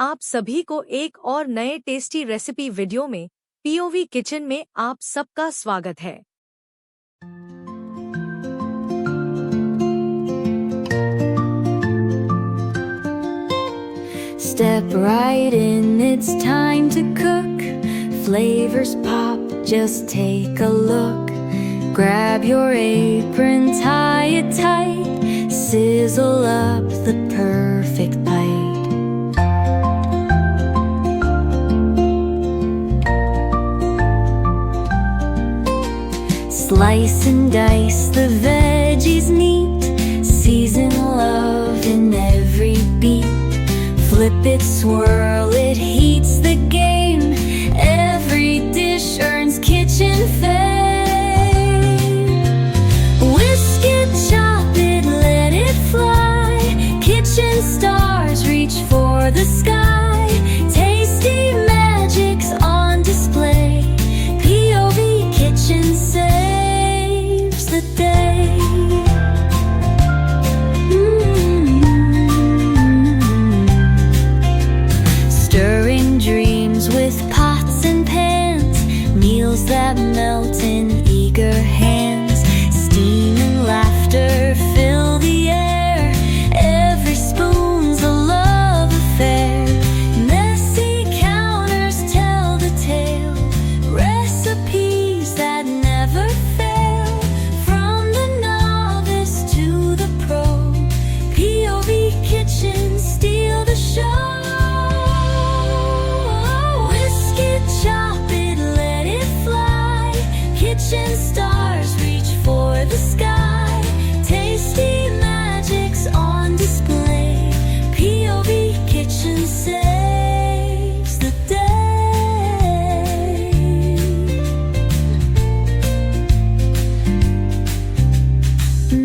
आप सभी को एक और नए टेस्टी रेसिपी वीडियो में पीओवी किचन में आप सबका स्वागत है। Step right in, it's time to cook. Flavors pop, just take a look. Grab your apron, tie it tight. Sizzle up the perfect bite. Slice and dice the veggies neat. Season love in every beat. Flip it, swirl it, heats the game. Every dish earns kitchen fame. Whisk it, chop it, let it fly. Kitchen stars reach for the sky. Tasty magics on display. POV Kitchen saves the day. Stirring dreams with pots and pans. Meals that melt in eager hands. Steam and laughter fill the air. Every spoon's a love affair. Messy counters tell the tale. Recipes that never fail. From the novice to the pro. POV Kitchen steal the show. Kitchen stars reach for the sky. Tasty magics on display. POV Kitchen saves the day.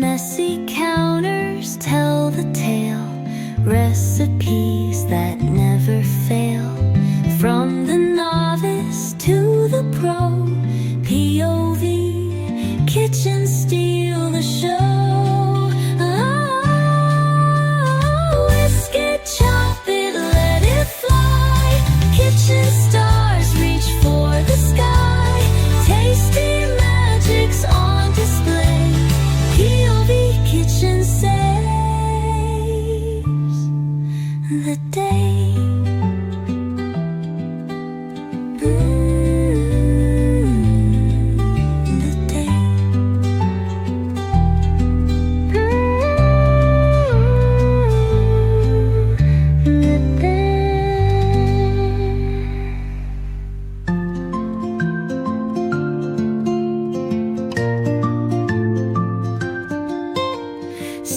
Messy counters tell the tale. Recipes that never fail. From the novice to the pro. POV Kitchen steal the show. Whisk it, chop it, let it fly. Kitchen stars reach for the sky. Tasty magics on display. POV Kitchen saves the day.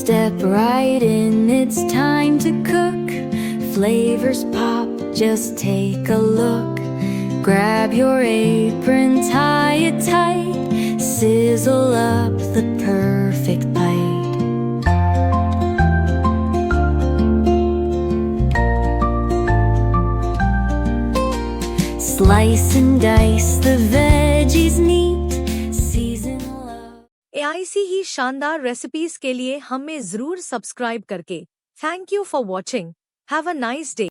Step right in, it's time to cook. Flavors pop, just take a look. Grab your apron, tie it tight. Sizzle up the perfect bite. Slice and dice the veggies neat. ऐसी ही शानदार recipes के लिए हमें जरूर subscribe करके। Thank you for watching. Have a nice day.